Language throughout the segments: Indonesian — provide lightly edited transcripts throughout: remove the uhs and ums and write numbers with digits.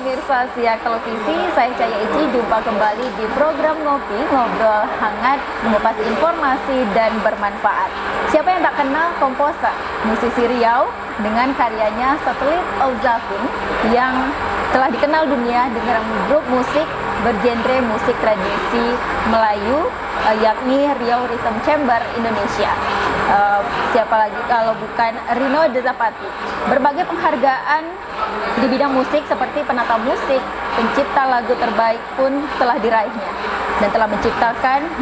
pemirsa Siak Televisi, saya Caya Ici jumpa kembali di program Ngopi, ngobrol hangat, mengupas informasi dan bermanfaat. Siapa yang tak kenal komposer, musisi Riau dengan karyanya Satelit of Zafin yang telah dikenal dunia dengan grup musik bergenre musik tradisi Melayu, yakni Riau Rhythm Chamber Indonesia. Siapa lagi kalau bukan Rino Dezapati. Berbagai penghargaan di bidang musik seperti penata musik, pencipta lagu terbaik pun telah diraihnya dan telah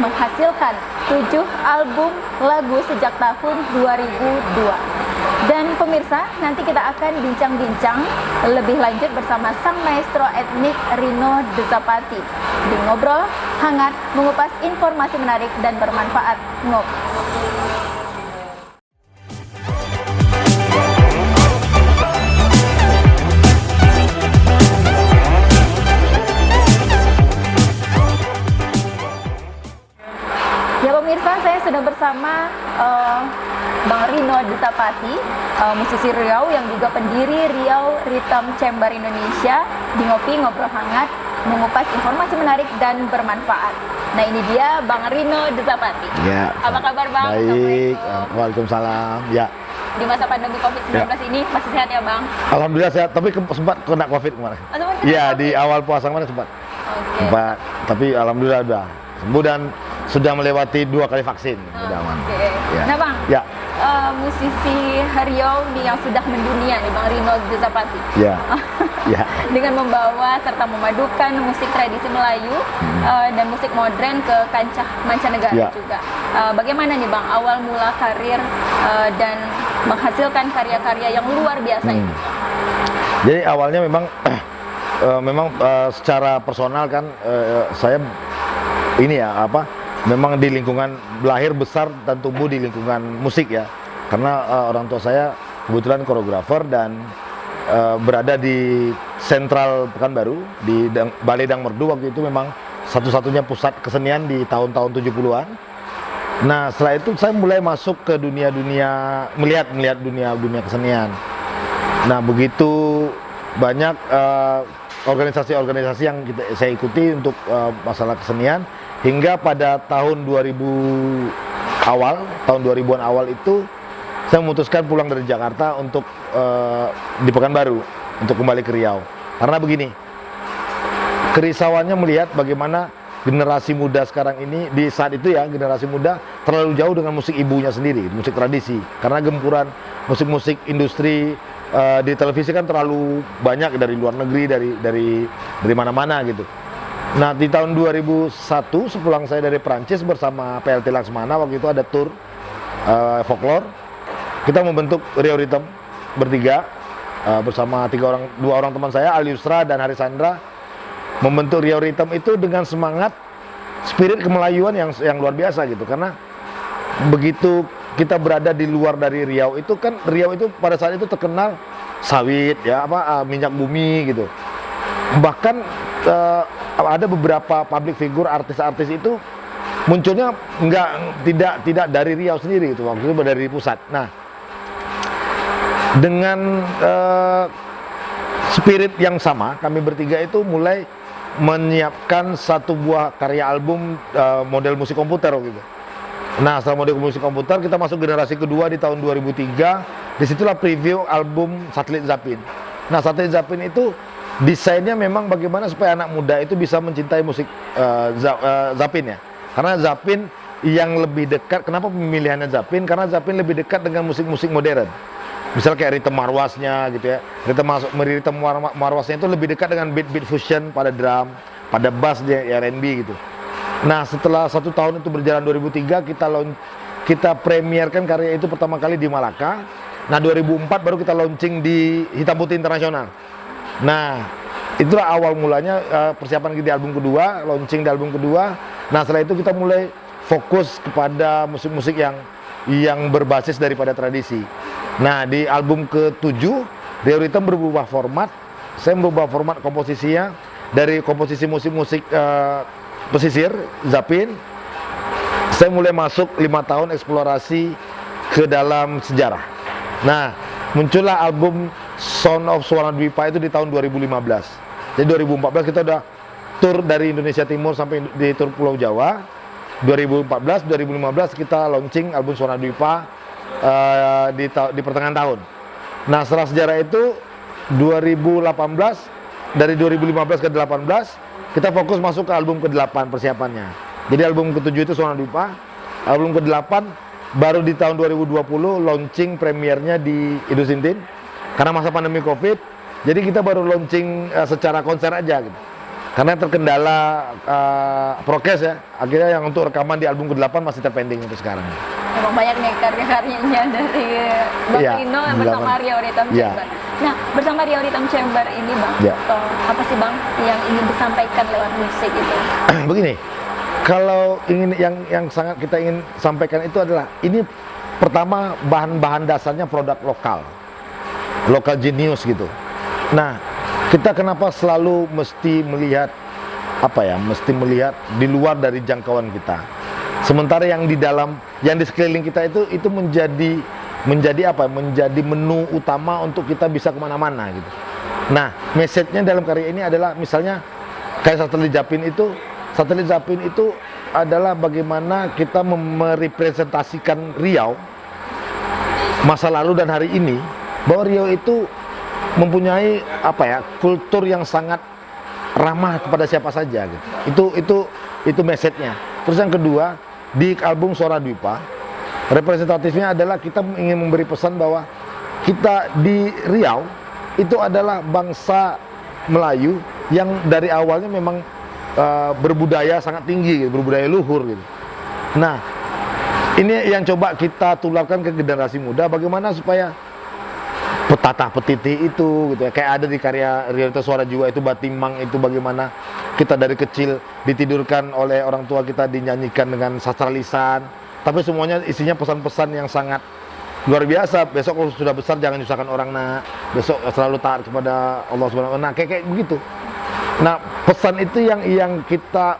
menghasilkan 7 album lagu sejak tahun 2002. Dan pemirsa, nanti kita akan bincang-bincang lebih lanjut bersama sang maestro etnik Rino Dezapati di Ngobrol Hangat, mengupas informasi menarik dan bermanfaat. Ngopi. Ya pemirsa, saya sudah bersama Bang Rino Dezapati, musisi Riau yang juga pendiri Riau Rhythm Chamber Indonesia di Ngopi Ngobrol Hangat, mengupas informasi menarik dan bermanfaat. Nah ini dia Bang Rino Dezapati. Ya. Apa kabar Bang? Baik, Waalaikumsalam. Ya. Di masa pandemi COVID-19 ini masih sehat ya Bang? Alhamdulillah sehat, tapi sempat kena COVID kemarin. Iya, di awal puasa kemarin sempat. Sempat, tapi alhamdulillah udah sembuh dan sudah melewati 2 kali vaksin. Udah aman. Ya. Nah Bang, ya. Musisi Riau nih yang sudah mendunia nih Bang Rino Dezapati. Ya. Ya. Dengan membawa serta memadukan musik tradisi Melayu dan musik modern ke kancah mancanegara juga. Bagaimana nih Bang awal mula karir dan menghasilkan karya-karya yang luar biasa ini? Jadi awalnya memang secara personal kan saya ini ya memang di lingkungan lahir besar dan tumbuh di lingkungan musik ya, karena orang tua saya kebetulan koreografer dan berada di sentral Pekanbaru di Balai Dang Merdu. Waktu itu memang satu-satunya pusat kesenian di tahun-tahun 70-an. Nah setelah itu saya mulai masuk ke dunia melihat dunia kesenian. Nah begitu banyak organisasi-organisasi yang saya ikuti untuk masalah kesenian, hingga pada tahun 2000-an awal itu saya memutuskan pulang dari Jakarta untuk di Pekanbaru untuk kembali ke Riau. Karena begini, kerisauannya melihat bagaimana generasi muda sekarang ini di saat itu ya, generasi muda terlalu jauh dengan musik ibunya sendiri, musik tradisi. Karena gempuran musik-musik industri di televisi kan terlalu banyak dari luar negeri, dari mana-mana gitu. Nah di tahun 2001 sepulang saya dari Prancis bersama PLT Laksmana, waktu itu ada tour folklore, kita membentuk Riau Rhythm bertiga bersama 2 orang teman saya, Ali Yusra dan Haris Sandra, membentuk Riau Rhythm itu dengan semangat spirit kemelayuan yang luar biasa gitu. Karena begitu kita berada di luar dari Riau itu kan, Riau itu pada saat itu terkenal sawit ya, minyak bumi gitu. Bahkan ada beberapa public figure, artis-artis itu munculnya tidak dari Riau sendiri gitu, waktu itu dari pusat. Nah dengan spirit yang sama, kami bertiga itu mulai menyiapkan satu buah karya album model musik komputer gitu. Nah setelah model musik komputer kita masuk generasi kedua di tahun 2003. Disitulah preview album Satelit Zafin. Nah Satelit Zafin itu desainnya memang bagaimana supaya anak muda itu bisa mencintai musik Zafin ya. Karena Zafin yang lebih dekat, kenapa pemilihannya Zafin? Karena Zafin lebih dekat dengan musik-musik modern. Misalnya kayak ritme marwasnya gitu ya. Ritme marwasnya itu lebih dekat dengan beat fusion pada drum, pada bass di R&B gitu. Nah setelah 1 tahun itu berjalan, 2003 kita premierkan karya itu pertama kali di Malaka. Nah 2004 baru kita launching di Hitam Putih Internasional. Nah itulah awal mulanya persiapan di album kedua, launching di album kedua. Nah setelah itu kita mulai fokus kepada musik-musik yang berbasis daripada tradisi. Nah di album ke-7 Riau Rhythm berubah format. Saya merubah format komposisinya dari komposisi musik-musik pesisir Zafin. Saya mulai masuk 5 tahun eksplorasi ke dalam sejarah. Nah muncullah album Sound of Suwana Dwipa itu di tahun 2015. Jadi 2014 kita udah tur dari Indonesia Timur sampai di tur Pulau Jawa. 2014, 2015 kita launching album Suara Dwipa di pertengahan tahun. Nah, setelah sejarah itu 2018, dari 2015 ke 18 kita fokus masuk ke album ke-8 persiapannya. Jadi album ke-7 itu Suara Dwipa, album ke-8 baru di tahun 2020 launching premiernya di Idusintin karena masa pandemi Covid. Jadi kita baru launching secara konser aja gitu. Karena terkendala prokes ya, akhirnya yang untuk rekaman di album ke-8 masih terpending itu sekarang. Memang banyak nih karya-karyanya dari Bang Iya, Rino bersama Riau Rhythm Iya. Chamber. Nah, bersama Riau Rhythm Chamber ini Bang, Iya. apa sih Bang yang ingin disampaikan lewat musik itu? Begini, kalau ingin yang sangat kita ingin sampaikan itu adalah ini pertama bahan-bahan dasarnya produk lokal genius gitu. Nah, kita kenapa selalu mesti melihat mesti melihat di luar dari jangkauan kita. Sementara yang di dalam, yang di sekeliling kita itu menjadi menu utama untuk kita bisa kemana-mana gitu. Nah, message-nya dalam karya ini adalah misalnya kayak Satelit Zapin itu adalah bagaimana kita merepresentasikan Riau masa lalu dan hari ini, bahwa Riau itu mempunyai kultur yang sangat ramah kepada siapa saja gitu. Itu message-nya. Terus yang kedua, di album Suara Dwipa representatifnya adalah kita ingin memberi pesan bahwa kita di Riau itu adalah bangsa Melayu yang dari awalnya memang berbudaya sangat tinggi gitu, berbudaya luhur gitu. Nah, ini yang coba kita tularkan ke generasi muda, bagaimana supaya petata petiti itu gitu ya, kayak ada di karya Realita Suara Jiwa itu Batimang itu, bagaimana kita dari kecil ditidurkan oleh orang tua kita, dinyanyikan dengan sastra lisan, tapi semuanya isinya pesan-pesan yang sangat luar biasa. Besok kalau sudah besar jangan nyusahkan orang, nak, besok selalu taat kepada Allah Subhanahu wa Ta'ala. Nah, kayak begitu. Nah, pesan itu yang kita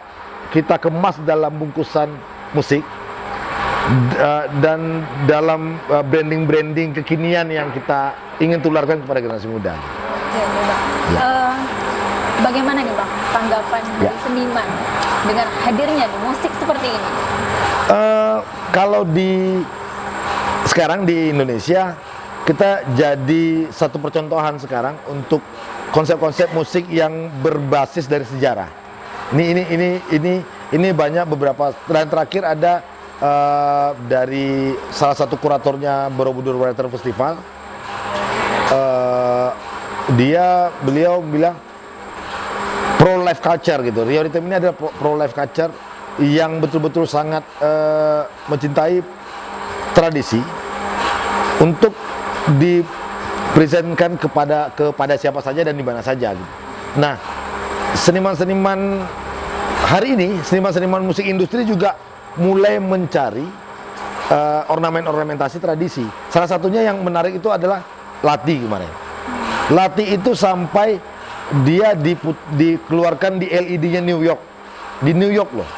kemas dalam bungkusan musik dan dalam branding kekinian yang kita ingin tularkan kepada generasi muda. Ya, Bang. Ya. Bagaimana nih Bang tanggapan dari seniman dengan hadirnya di musik seperti ini? Kalau sekarang di Indonesia kita jadi satu percontohan sekarang untuk konsep-konsep musik yang berbasis dari sejarah. Ini banyak beberapa, dan terakhir ada dari salah satu kuratornya Borobudur Writer Festival. Beliau bilang pro life culture gitu. Riau Rhythm ini adalah pro life culture yang betul-betul sangat mencintai tradisi untuk dipresentkan kepada siapa saja dan di mana saja gitu. Nah, seniman-seniman hari ini, seniman-seniman musik industri juga mulai mencari ornamentasi tradisi. Salah satunya yang menarik itu adalah Lati kemarin. Lati itu sampai dia dikeluarkan di LED-nya New York. Di New York loh.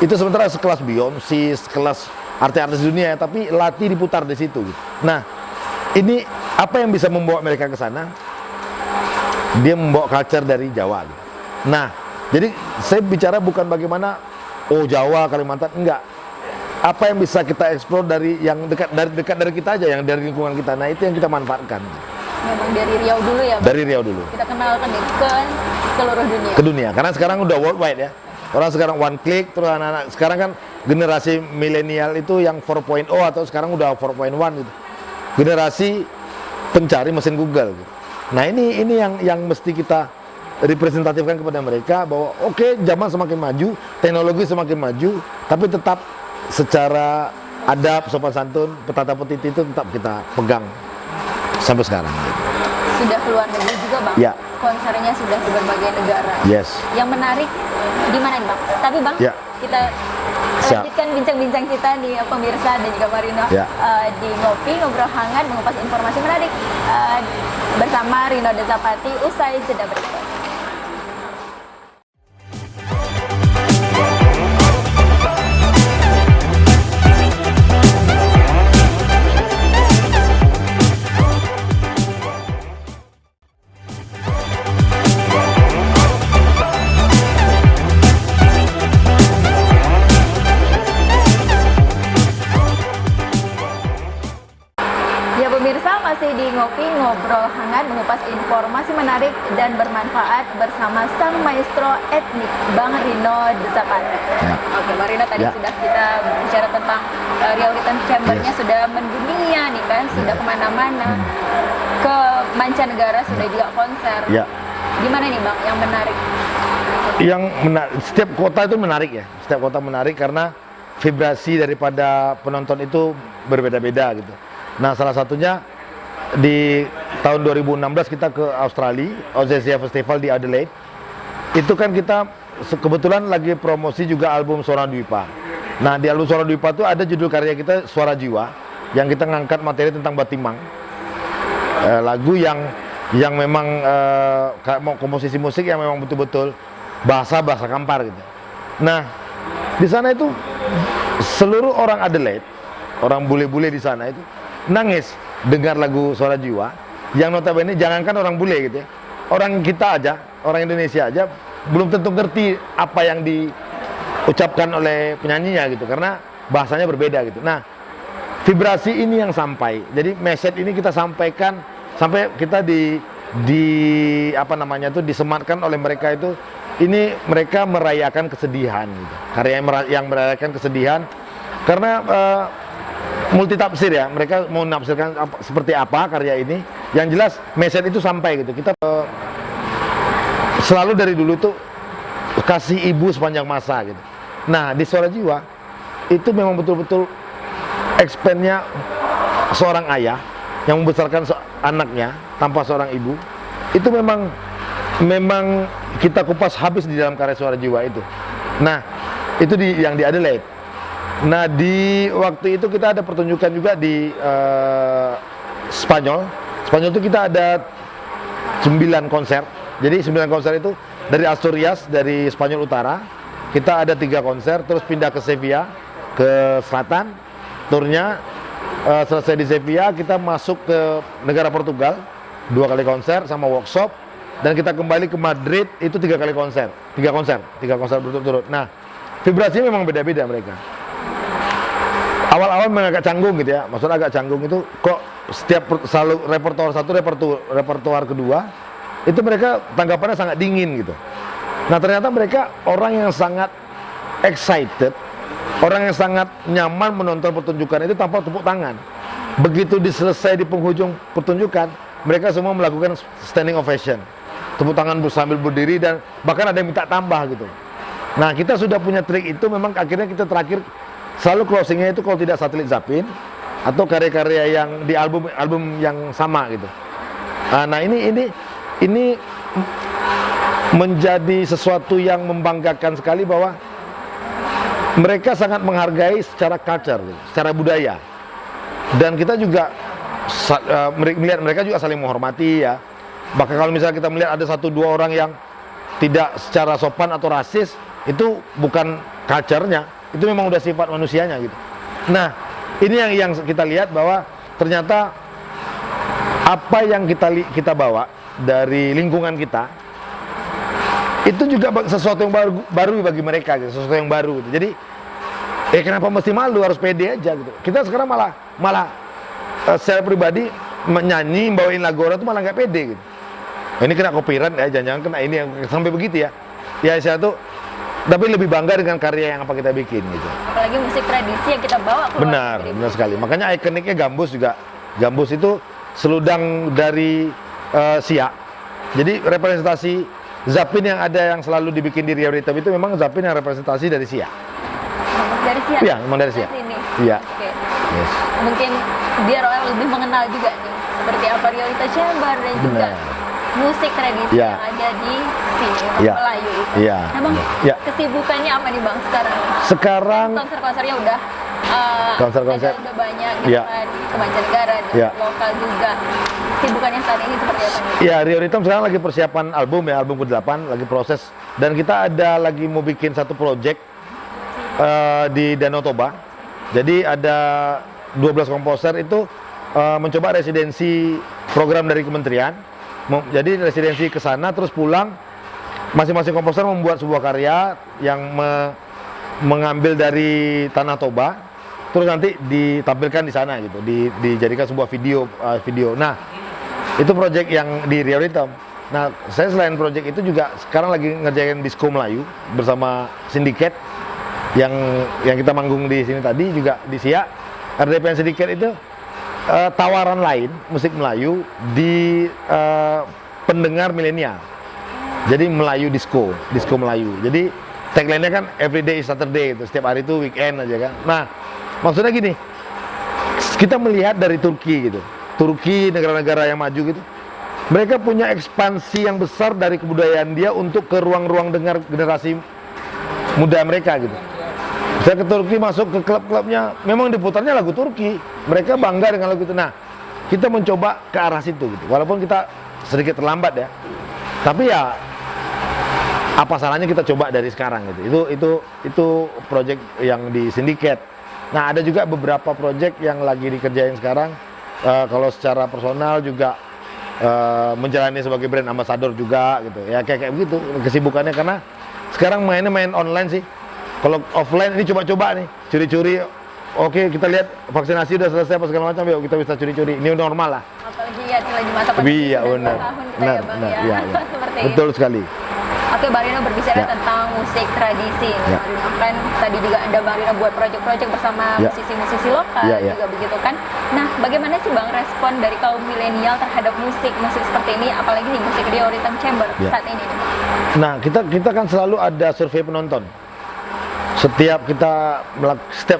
Itu sementara sekelas Beyoncé, sekelas artis-artis dunia, tapi Lati diputar di situ gitu. Nah, ini apa yang bisa membawa mereka ke sana? Dia membawa culture dari Jawa gitu. Nah, jadi saya bicara bukan bagaimana Jawa, Kalimantan, enggak. Apa yang bisa kita eksplor dari yang dekat dari kita aja, yang dari lingkungan kita. Nah, itu yang kita manfaatkan. Memang dari Riau dulu ya Bang? Dari Riau dulu. Kita kenalkan ke seluruh dunia. Ke dunia, karena sekarang udah worldwide ya. Orang sekarang one click, terus anak-anak sekarang kan generasi milenial itu yang 4.0 atau sekarang udah 4.1 gitu. Generasi pencari mesin Google gitu. Nah, ini yang mesti kita representatifkan kepada mereka bahwa oke, zaman semakin maju, teknologi semakin maju, tapi tetap secara adab, sopan santun, petata petiti itu tetap kita pegang sampai sekarang. Sudah keluar negeri juga Bang? Ya. Konsernya sudah ke berbagai negara. Yes. Yang menarik gimana nih Bang? Tapi Bang, Ya. kita lanjutkan bincang-bincang kita nih pemirsa dan juga Marino Ya. di Ngobrol Hangat, mengupas informasi menarik bersama Rino Desapati usai jeda berikut. masih di Ngopi Ngobrol Hangat, mengupas informasi menarik dan bermanfaat bersama sang maestro etnik Bang Rino Dezapan. Oke, Bang Rino, tadi sudah kita bicara tentang Riau Rhythm Chamber-nya sudah mendunia nih kan, sudah kemana-mana, ke mancanegara, sudah juga konser. Gimana nih Bang yang menarik? Setiap kota itu menarik ya, setiap kota menarik karena vibrasi daripada penonton itu berbeda-beda gitu. Nah, salah satunya di tahun 2016 kita ke Australia, Ozesia Festival di Adelaide. Itu kan kita kebetulan lagi promosi juga album Suara Dwipa. Nah, di album Suara Dwipa itu ada judul karya kita Suara Jiwa, yang kita ngangkat materi tentang Batimang. Lagu yang memang mau komposisi musik yang memang betul-betul bahasa Kampar gitu. Nah, di sana itu seluruh orang Adelaide, orang bule-bule di sana itu nangis dengar lagu Suara Jiwa, yang notabene jangankan orang bule gitu ya, orang kita aja, orang Indonesia aja belum tentu ngerti apa yang diucapkan oleh penyanyinya gitu, karena bahasanya berbeda gitu. Nah, vibrasi ini yang sampai, jadi message ini kita sampaikan sampai kita disematkan oleh mereka itu. Ini mereka merayakan kesedihan gitu. Karya yang merayakan kesedihan karena multi tafsir ya, mereka mau menafsirkan seperti apa karya ini. Yang jelas message itu sampai gitu. Kita selalu dari dulu tuh kasih ibu sepanjang masa gitu. Nah, di Suara Jiwa itu memang betul-betul expand-nya seorang ayah yang membesarkan anaknya tanpa seorang ibu. Itu memang kita kupas habis di dalam karya Suara Jiwa itu. Nah, itu yang di Adelaide. Nah, di waktu itu kita ada pertunjukan juga di Spanyol. Spanyol itu kita ada 9 konser. Jadi 9 konser itu dari Asturias, dari Spanyol Utara. Kita ada 3 konser, terus pindah ke Sevilla, ke selatan. Turnya selesai di Sevilla, kita masuk ke negara Portugal, 2 kali konser sama workshop. Dan kita kembali ke Madrid, itu 3 kali konser, 3 konser berturut-turut. Nah, vibrasinya memang beda-beda mereka. Awal-awal memang agak canggung gitu ya, maksudnya agak canggung itu kok selalu repertoar satu, repertoar kedua, itu mereka tanggapannya sangat dingin gitu. Nah, ternyata mereka orang yang sangat excited, orang yang sangat nyaman menonton pertunjukan itu tanpa tepuk tangan. Begitu diselesai di penghujung pertunjukan, mereka semua melakukan standing ovation, tepuk tangan sambil berdiri, dan bahkan ada yang minta tambah gitu. Nah, kita sudah punya trik itu, memang akhirnya kita terakhir selalu closingnya itu kalau tidak Satelit Zapin atau karya-karya yang di album yang sama gitu. Nah, ini menjadi sesuatu yang membanggakan sekali bahwa mereka sangat menghargai secara culture, secara budaya, dan kita juga melihat mereka juga saling menghormati ya. Bahkan kalau misalnya kita melihat ada 1-2 orang yang tidak secara sopan atau rasis, itu bukan culture-nya, itu memang udah sifat manusianya gitu. Nah, ini yang kita lihat bahwa ternyata apa yang kita bawa dari lingkungan kita itu juga sesuatu yang baru bagi mereka gitu, sesuatu yang baru gitu. Jadi kenapa mesti malu, harus pede aja gitu. Kita sekarang malah secara pribadi menyanyi, bawain lagu orang itu malah nggak pede gitu. Ini kena copyright ya, jangan-jangan kena ini yang sampai begitu ya. Ya, saya tuh tapi lebih bangga dengan karya yang apa kita bikin gitu. Apalagi musik tradisi yang kita bawa keluar. Benar sekali. Makanya ikoniknya Gambus juga. Gambus itu seludang dari Siak. Jadi representasi Zapin yang ada yang selalu dibikin di Riau Rhythm itu memang Zapin yang representasi dari Siak. Dari Siak? Iya, memang dari Siak. Iya. Oke. Yes. Mungkin biar orang lebih mengenal juga nih, seperti apa Riau Rhythm Chamber dan juga musik tradisi yang ada di sini, Melayu itu. Nah, Bang, kesibukannya apa nih Bang sekarang? Sekarang konser-konsernya udah konser-konser udah banyak gitu kan, ke mancanegara, lokal juga. Kesibukannya saat ini seperti apa nih? Ya, Riau Rhythm sekarang lagi persiapan album ke-8, lagi proses, dan kita ada lagi mau bikin satu project di Danau Toba. Jadi ada 12 komposer itu mencoba residensi program dari kementerian. Jadi residensi ke sana terus pulang, masing-masing komposer membuat sebuah karya yang mengambil dari Tanah Toba, terus nanti ditampilkan di sana gitu, dijadikan sebuah video. Nah, itu project yang di Riau Rhythm. Nah, saya selain project itu juga sekarang lagi ngerjain Disco Melayu bersama Syndicate yang kita manggung di sini tadi, juga di Siak. RDPN Syndicate itu tawaran lain musik Melayu di pendengar milenial. Jadi Melayu disco Melayu. Jadi tagline-nya kan everyday is Saturday gitu. Setiap hari itu weekend aja kan. Nah, maksudnya gini, kita melihat dari Turki gitu. Turki, negara-negara yang maju gitu. Mereka punya ekspansi yang besar dari kebudayaan dia untuk ke ruang-ruang dengar generasi muda mereka gitu. Saya ke Turki, masuk ke klub-klubnya, memang diputarnya lagu Turki. Mereka bangga dengan lagu itu. Nah, kita mencoba ke arah situ gitu. Walaupun kita sedikit terlambat ya. Tapi ya apa salahnya kita coba dari sekarang gitu. Itu project yang di Syndicate. Nah, ada juga beberapa project yang lagi dikerjain sekarang. Kalau secara personal juga menjalani sebagai brand ambassador juga gitu. Ya kayak begitu kesibukannya, karena sekarang mainnya main online sih. Kalau offline ini coba-coba nih, curi-curi. Oke, kita lihat vaksinasi udah selesai apa segala macam, yuk kita bisa curi-curi. Ini normal lah. Apalagi ya lagi masa pandemi. Iya, benar. Iya. Seperti itu. Betul sekali. Oke, Bang Rino berbicara Ya. tentang musik tradisi. Ya. Bang Rino kan tadi juga ada Bang Rino buat project-project bersama Ya. musisi-musisi lokal Ya, ya. juga begitu kan. Nah, bagaimana sih Bang respon dari kaum milenial terhadap musik seperti ini, apalagi di musik Riau Rhythm Chamber Ya. saat ini? Nah, kita kan selalu ada survei penonton. Setiap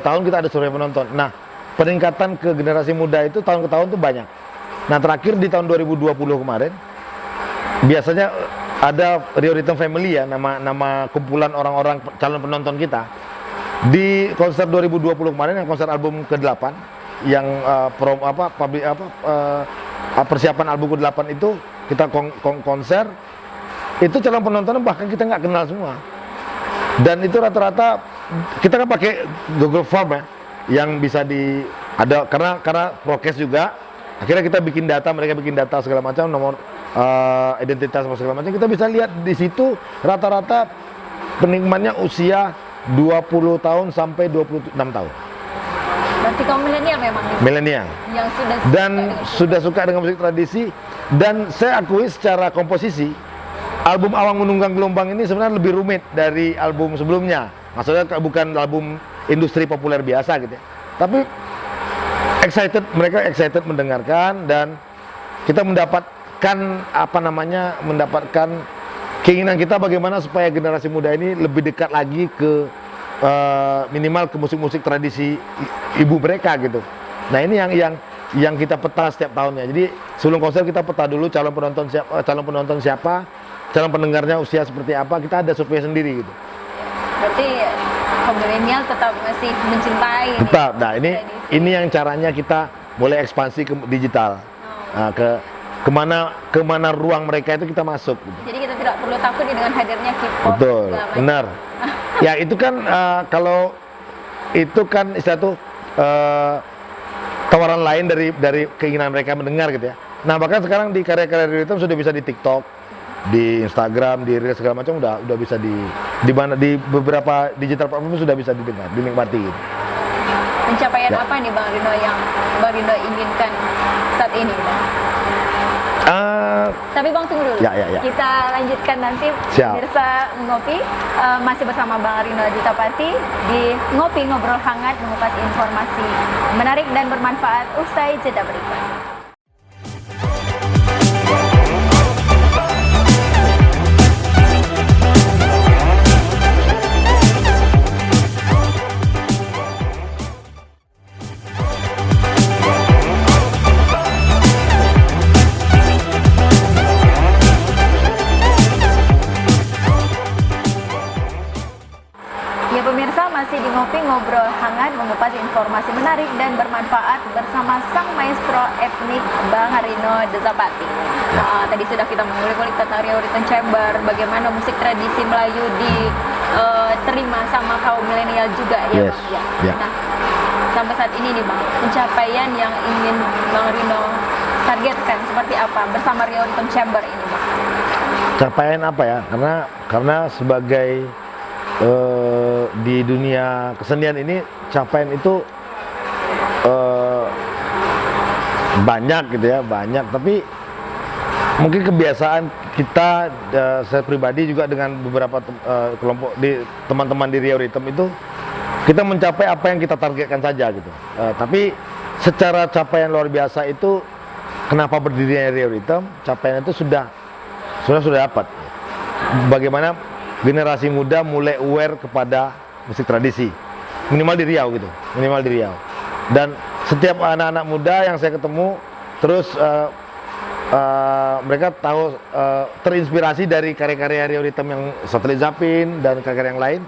tahun kita ada survei penonton. Nah, peningkatan ke generasi muda itu tahun ke tahun tuh banyak. Nah, terakhir di tahun 2020 kemarin, biasanya ada Riau Rhythm Family ya, nama kumpulan orang-orang calon penonton kita. Di konser 2020 kemarin, yang konser album ke-8, yang persiapan album ke-8 itu kita konser, itu calon penontonnya bahkan kita nggak kenal semua. Dan itu rata-rata kita kan pakai Google Form ya, yang bisa ada karena prokes juga. Akhirnya kita bikin data, mereka bikin data segala macam, nomor identitas segala macam. Kita bisa lihat di situ rata-rata penikmatnya usia 20 tahun sampai 26 tahun. Berarti kaum milenial memang nih, Milenial. yang Sudah suka dengan musik tradisi, dan saya akui secara komposisi album Awang Menunggang Gelombang ini sebenarnya lebih rumit dari album sebelumnya. Maksudnya bukan album industri populer biasa gitu ya. Tapi mereka excited mendengarkan, dan kita mendapatkan keinginan kita bagaimana supaya generasi muda ini lebih dekat lagi ke minimal ke musik-musik tradisi ibu mereka gitu. Nah, ini yang kita peta setiap tahunnya. Jadi sebelum konser kita peta dulu calon penonton siapa, calon pendengarnya usia seperti apa, kita ada survei sendiri gitu. Berarti kaum milenial tetap masih mencintai Tetap. Nah, ini yang caranya kita mulai ekspansi ke digital. Nah, kemana ruang mereka itu kita masuk gitu. Jadi kita tidak perlu takut dengan hadirnya K-pop. Betul, benar. Ya, itu kan kalau itu kan istilah tuh tawaran lain dari keinginan mereka mendengar gitu ya. Nah, bahkan sekarang di karya-karya Riau Rhythm sudah bisa di TikTok, di Instagram, di Reels segala macam udah bisa di beberapa digital platform sudah bisa dinikmati gitu. Pencapaian Ya. apa nih Bang Rino yang Bang Rino inginkan saat ini, Bang? Tapi Bang tunggu dulu. Ya. Kita lanjutkan nanti. Siap. Pemirsa ngopi masih bersama Bang Rino Ditapati di Ngopi Ngobrol Hangat, mengupas informasi menarik dan bermanfaat usai jeda berikut. Ya pemirsa, masih di Ngopi Ngobrol Hangat, mengupas informasi menarik dan bermanfaat bersama sang maestro etnik Bang Rino Ditapati. Tadi sudah kita mengulik-ulik tentang Riau Rhythm Chamber, bagaimana musik tradisi Melayu diterima sama kaum milenial juga ya Yes. Bang. Ya. Ya. Nah, sampai saat ini nih Bang, pencapaian yang ingin Bang Rino targetkan seperti apa bersama Riau Rhythm Chamber ini Bang? Capaian apa ya? Karena sebagai di dunia kesenian ini, capaian itu eh, banyak gitu ya, banyak. Tapi mungkin kebiasaan kita, saya pribadi juga dengan beberapa kelompok di teman-teman di Riau Rhythm itu, kita mencapai apa yang kita targetkan saja gitu. Tapi secara capaian luar biasa itu, kenapa berdirinya Riau Rhythm, capaian itu sudah dapat. Bagaimana generasi muda mulai aware kepada musik tradisi, minimal di Riau gitu, minimal di Riau. Dan setiap anak-anak muda yang saya ketemu, terus mereka tahu, terinspirasi dari karya-karya Riau Rhythm yang Satelit Zapin dan karya-karya yang lain.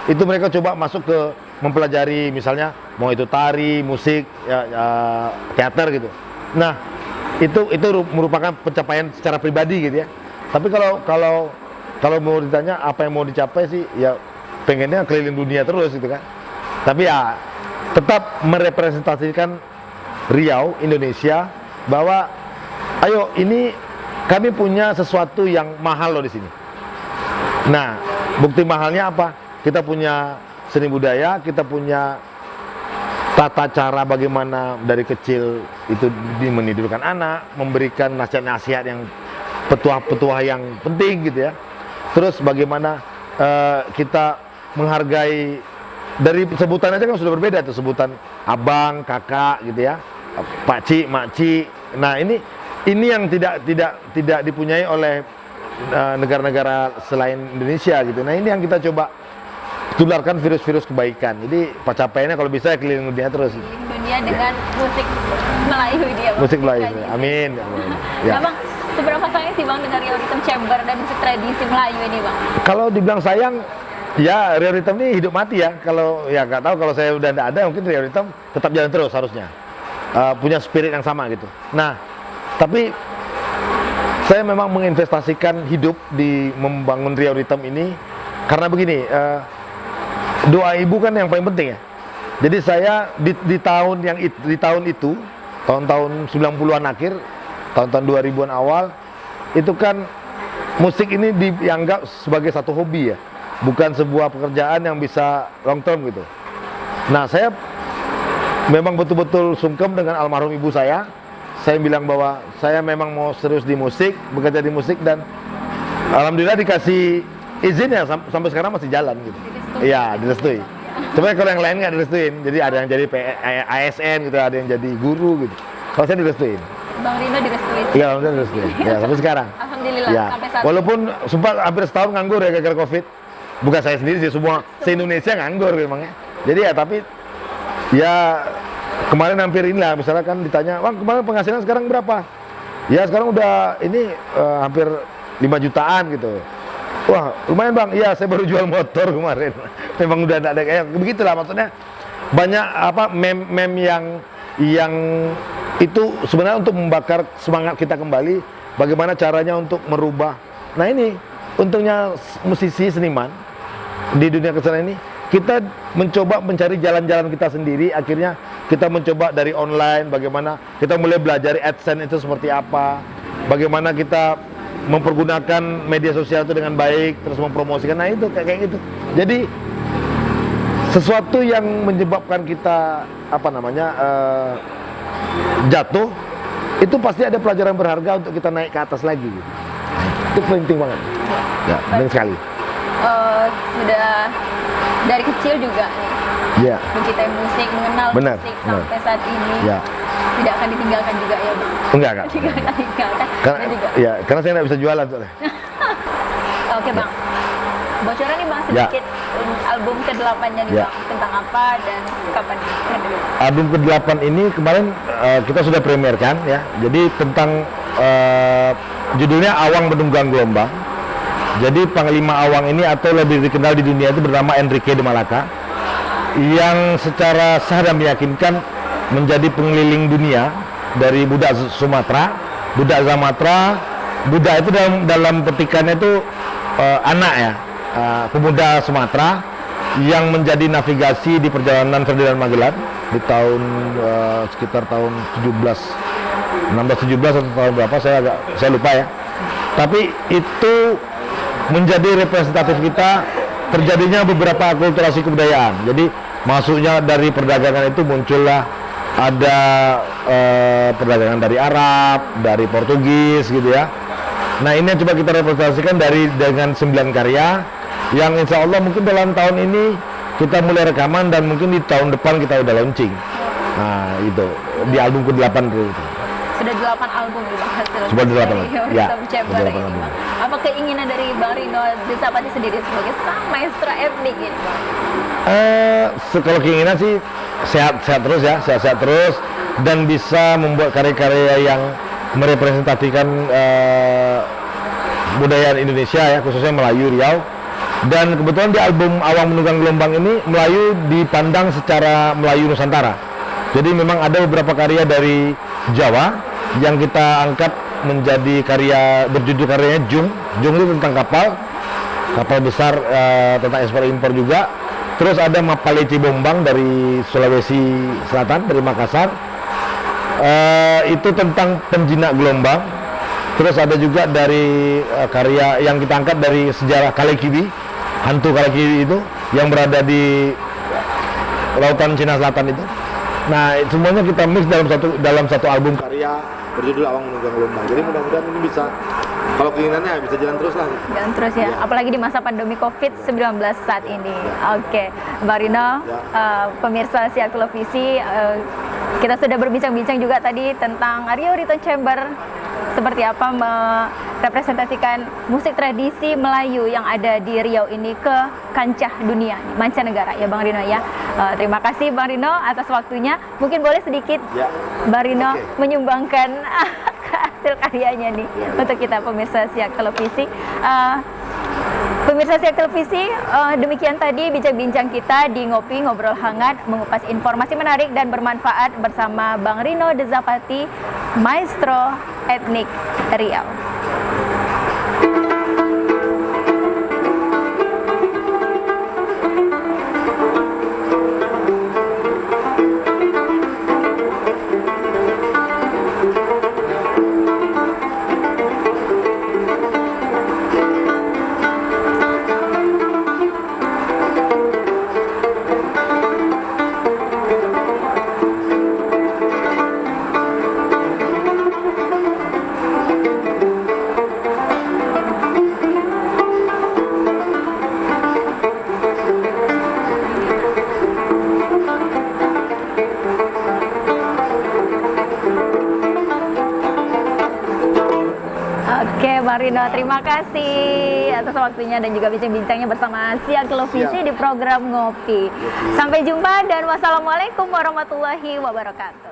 Itu mereka coba masuk ke mempelajari, misalnya mau itu tari, musik, teater gitu. Nah, itu merupakan pencapaian secara pribadi gitu ya. Tapi kalau mau ditanya apa yang mau dicapai sih, ya pengennya keliling dunia terus gitu kan. Tapi ya tetap merepresentasikan Riau, Indonesia, bahwa ayo ini kami punya sesuatu yang mahal loh di sini. Nah, bukti mahalnya apa? Kita punya seni budaya, kita punya tata cara bagaimana dari kecil itu menidurkan anak, memberikan nasihat-nasihat yang petuah-petuah yang penting gitu ya. Terus bagaimana kita menghargai, dari sebutan aja kan sudah berbeda tuh, sebutan abang, kakak gitu ya, pakcik, makcik. Nah, ini yang tidak dipunyai oleh negara-negara selain Indonesia gitu. Nah, ini yang kita coba tularkan, virus-virus kebaikan. Jadi pencapaiannya kalau bisa ya keliling dunia terus. Keliling dunia dengan musik Melayu dia, Bang. Musik Melayu. Amin. Ya. Nah, Bang, seberapa sayang sih Bang dengan Riau Rhythm Chamber dan musik tradisi Melayu ini, Bang? Kalau dibilang sayang, ya Riau Rhythm ini hidup mati ya. Kalau ya nggak tahu, kalau saya udah nggak ada, mungkin Riau Rhythm tetap jalan terus harusnya. Punya spirit yang sama gitu. Nah, tapi saya memang menginvestasikan hidup di membangun Riau Rhythm ini karena begini. Doa ibu kan yang paling penting ya. Jadi saya di tahun itu, tahun-tahun 90-an akhir, tahun-tahun 2000-an awal, itu kan musik ini dianggap sebagai satu hobi ya, bukan sebuah pekerjaan yang bisa long term gitu. Nah, saya memang betul-betul sungkem dengan almarhum ibu saya. Saya bilang bahwa saya memang mau serius di musik, bekerja di musik, dan alhamdulillah dikasih izin ya, sampai sekarang masih jalan gitu. Iya, direstui. Cuma kalau yang lain nggak direstuin, jadi ada yang jadi ASN gitu, ada yang jadi guru gitu. Kalau saya direstuin. Bang Rino direstuin. Iya, alhamdulillah direstuin. Ya, sampai sekarang. Alhamdulillah, ya. sampai saat Walaupun sempat hampir setahun nganggur ya gara-gara Covid. Bukan saya sendiri sih, semua se-Indonesia nganggur memangnya. Jadi ya, tapi ya kemarin hampir inilah, misalnya kan ditanya, "Bang, kemarin penghasilan sekarang berapa?" Ya, sekarang udah ini hampir 5 jutaan gitu. Wah, lumayan Bang. Iya, saya baru jual motor kemarin. Memang udah ada kayak begitulah, maksudnya banyak apa meme yang itu sebenarnya untuk membakar semangat kita kembali, bagaimana caranya untuk merubah. Nah, ini untungnya musisi seniman di dunia kesenian ini, kita mencoba mencari jalan-jalan kita sendiri. Akhirnya kita mencoba dari online, bagaimana kita mulai belajar AdSense itu seperti apa, bagaimana kita mempergunakan media sosial itu dengan baik, terus mempromosikan. Nah, itu kayak gitu. Jadi sesuatu yang menyebabkan kita jatuh, itu pasti ada pelajaran berharga untuk kita naik ke atas lagi gitu. Itu penting banget. Ya, penting sekali. Sudah dari kecil juga nih, ya, mencintai musik, mengenal musik sampai saat ini. Ya. Tidak akan ditinggalkan juga ya, Bang? Enggak. Tidak akan ditinggalkan. Karena saya nggak bisa jualan soalnya. Oke, Bang. Bocoran nih Bang sedikit album ke-8-nya nih Bang, tentang apa dan kapan rilis? Album ke-8 ini kemarin kita sudah premierkan ya. Jadi tentang judulnya Awang Menunggang Gelombang. Jadi Panglima Awang ini, atau lebih dikenal di dunia itu, bernama Enrique de Malacca, yang secara sah dan meyakinkan menjadi pengeliling dunia dari budak Sumatera, budak Zamatra. Budak itu dalam petikannya itu anak ya, pemuda Sumatera yang menjadi navigasi di perjalanan Ferdinand Magellan di tahun sekitar tahun 1617 atau tahun berapa, saya lupa ya. Tapi itu menjadi representatif kita terjadinya beberapa akulturasi kebudayaan. Jadi masuknya dari perdagangan itu muncullah ada perdagangan dari Arab, dari Portugis gitu ya. Nah ini yang coba kita representasikan dengan 9 karya yang insya Allah mungkin dalam tahun ini kita mulai rekaman dan mungkin di tahun depan kita udah launching. Nah itu di album ke-8 itu. Sudah 8 album nih Bang hasil Sudah 8, dari ya, Wisdom Chamber sudah 8 ini album. Bang. Apa keinginan dari Bang Rino Desapati sendiri sebagai sang maestro etnik ini Bang? Kalau keinginan sih sehat-sehat terus ya, sehat-sehat terus dan bisa membuat karya-karya yang merepresentasikan budaya Indonesia ya, khususnya Melayu Riau. Dan kebetulan di album Awang Menunggang Gelombang ini Melayu dipandang secara Melayu Nusantara. Jadi memang ada beberapa karya dari Jawa yang kita angkat menjadi karya berjudul karyanya Jung. Jung itu tentang kapal besar, tentang ekspor impor juga. Terus ada Mapale Cibombang dari Sulawesi Selatan, dari Makassar. Itu tentang penjinak gelombang. Terus ada juga dari karya yang kita angkat dari sejarah Kalekiwi, hantu Kalekiwi itu yang berada di lautan Cina Selatan itu. Nah, semuanya kita mix dalam satu album karya berjudul Awang Menunggang Gelombang. Jadi mudah-mudahan ini bisa, kalau keinginannya bisa jalan terus lah. Jalan terus ya, Ya. apalagi di masa pandemi COVID-19 saat ini. Oke, Bang Rino, pemirsa Siak Televisi, kita sudah berbincang-bincang juga tadi tentang Rio Rhythm Chamber, seperti apa merepresentasikan musik tradisi Melayu yang ada di Riau ini ke kancah dunia, mancanegara ya Bang Rino ya. Terima kasih Bang Rino atas waktunya. Mungkin boleh sedikit Ya. Bang Rino Oke. menyumbangkan hasil karyanya nih untuk kita pemirsa Siak Televisi. Pemirsa Siak Televisi, demikian tadi bincang-bincang kita di Ngopi Ngobrol Hangat, mengupas informasi menarik dan bermanfaat bersama Bang Rino Desapati, Maestro Etnik Riau. Oke, Bang Rino, terima kasih atas waktunya dan juga bincang-bincangnya bersama Siak Televisi Siap. di program Ngopi. Sampai jumpa dan wassalamualaikum warahmatullahi wabarakatuh.